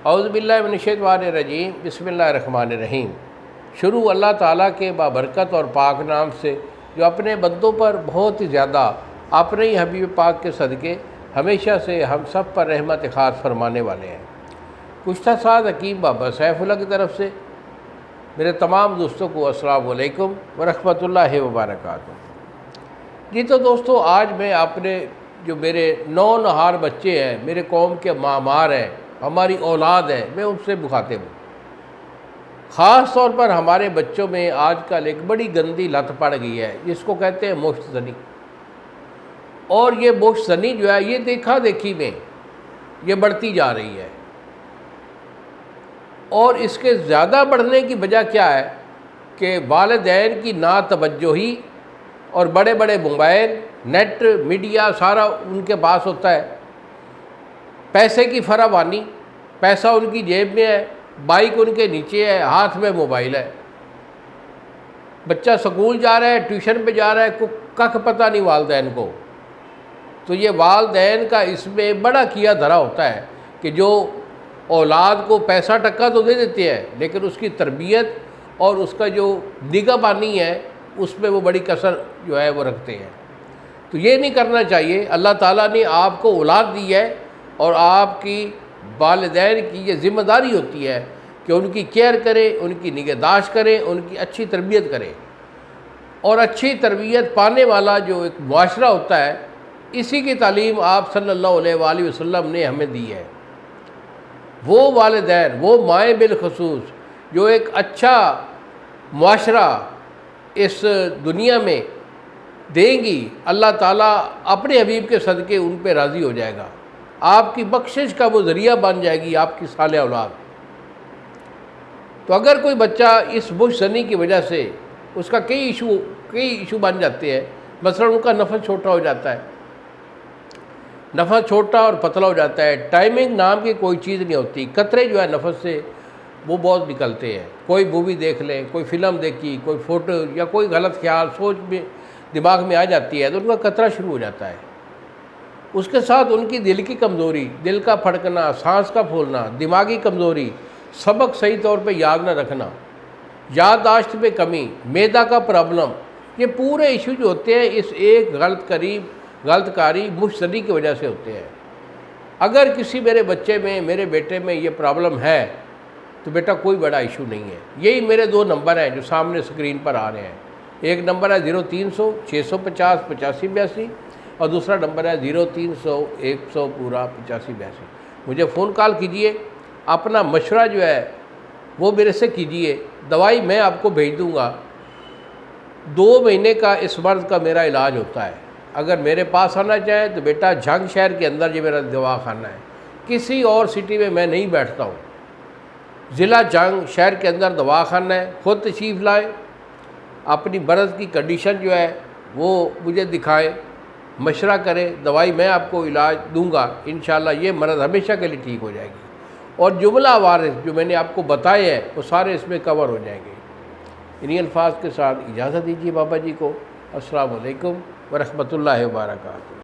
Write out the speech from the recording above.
اعوذ باللہ من الشیطان الرجیم، بسم اللہ الرحمن الرحیم۔ شروع اللہ تعالیٰ کے بابرکت اور پاک نام سے جو اپنے بندوں پر بہت ہی زیادہ اپنے ہی حبیب پاک کے صدقے ہمیشہ سے ہم سب پر رحمت خاص فرمانے والے ہیں۔ کشتہ ساز حکیم بابا سیف اللہ کی طرف سے میرے تمام دوستوں کو السلام علیکم ورحمۃ اللہ وبرکاتہ۔ جی تو دوستو، آج میں اپنے جو میرے نونہار بچے ہیں، میرے قوم کے معمار ہیں، ہماری اولاد ہے، میں ان سے مخاطب ہوں۔ خاص طور پر ہمارے بچوں میں آج کل ایک بڑی گندی لت پڑ گئی ہے جس کو کہتے ہیں مشت زنی۔ اور یہ مشت زنی جو ہے یہ دیکھا دیکھی میں یہ بڑھتی جا رہی ہے، اور اس کے زیادہ بڑھنے کی وجہ کیا ہے کہ والدین کی ناتوجہی اور بڑے بڑے موبائل، نیٹ، میڈیا سارا ان کے پاس ہوتا ہے، پیسے کی فراوانی، پیسہ ان کی جیب میں ہے، بائک ان کے نیچے ہے، ہاتھ میں موبائل ہے۔ بچہ سکول جا رہا ہے، ٹیوشن پہ جا رہا ہے، ککھ پتہ نہیں والدین کو۔ تو یہ والدین کا اس میں بڑا کیا دھرا ہوتا ہے کہ جو اولاد کو پیسہ ٹکا تو دے دیتے ہیں، لیکن اس کی تربیت اور اس کا جو نگہبانی ہے اس میں وہ بڑی کسر جو ہے وہ رکھتے ہیں۔ تو یہ نہیں کرنا چاہیے۔ اللہ تعالیٰ نے آپ کو اولاد دی ہے اور آپ کی والدین کی یہ ذمہ داری ہوتی ہے کہ ان کی کیئر کرے، ان کی نگہداشت کرے، ان کی اچھی تربیت کرے۔ اور اچھی تربیت پانے والا جو ایک معاشرہ ہوتا ہے، اسی کی تعلیم آپ صلی اللہ علیہ وآلہ وسلم نے ہمیں دی ہے۔ وہ والدین، وہ مائیں بالخصوص جو ایک اچھا معاشرہ اس دنیا میں دیں گی، اللہ تعالیٰ اپنے حبیب کے صدقے ان پہ راضی ہو جائے گا، آپ کی بخشش کا وہ ذریعہ بن جائے گی آپ کی صالح اولاد۔ تو اگر کوئی بچہ اس مشت زنی کی وجہ سے اس کا کئی ایشو بن جاتے ہیں، مثلا ان کا نفس چھوٹا ہو جاتا ہے، نفس چھوٹا اور پتلا ہو جاتا ہے، ٹائمنگ نام کی کوئی چیز نہیں ہوتی، قطرے جو ہے نفس سے وہ بہت نکلتے ہیں۔ کوئی مووی دیکھ لیں، کوئی فلم دیکھی، کوئی فوٹو یا کوئی غلط خیال سوچ میں دماغ میں آ جاتی ہے تو ان کا قطرہ شروع ہو جاتا ہے۔ اس کے ساتھ ان کی دل کی کمزوری، دل کا پھڑکنا، سانس کا پھولنا، دماغی کمزوری، سبق صحیح طور پہ یاد نہ رکھنا، یادداشت میں کمی، معدہ کا پرابلم، یہ پورے ایشو جو ہوتے ہیں اس ایک غلط کاری مشت زنی کی وجہ سے ہوتے ہیں۔ اگر کسی میرے بچے میں، میرے بیٹے میں یہ پرابلم ہے تو بیٹا کوئی بڑا ایشو نہیں ہے۔ یہی میرے دو نمبر ہیں جو سامنے اسکرین پر آ رہے ہیں۔ ایک نمبر ہے 0300 650 85 82 اور دوسرا نمبر ہے 0300 100 پورا 85 82۔ مجھے فون کال کیجئے، اپنا مشورہ جو ہے وہ میرے سے کیجئے، دوائی میں آپ کو بھیج دوں گا۔ 2 مہینے کا اس مرض کا میرا علاج ہوتا ہے۔ اگر میرے پاس آنا چاہیں تو بیٹا جھنگ شہر کے اندر یہ میرا دواخانہ ہے، کسی اور سٹی میں نہیں بیٹھتا ہوں۔ ضلع جھنگ شہر کے اندر دواخانہ ہے، خود تشریف لائیں، اپنی مرض کی کنڈیشن جو ہے وہ مجھے دکھائیں، مشورہ کریں، دوائی میں آپ کو علاج دوں گا، انشاءاللہ یہ مرض ہمیشہ کے لیے ٹھیک ہو جائے گی، اور جملہ وارث جو میں نے آپ کو بتائے ہیں وہ سارے اس میں کور ہو جائیں گے۔ انہی الفاظ کے ساتھ اجازت دیجیے بابا جی کو۔ السلام علیکم ورحمۃ اللہ وبرکاتہ۔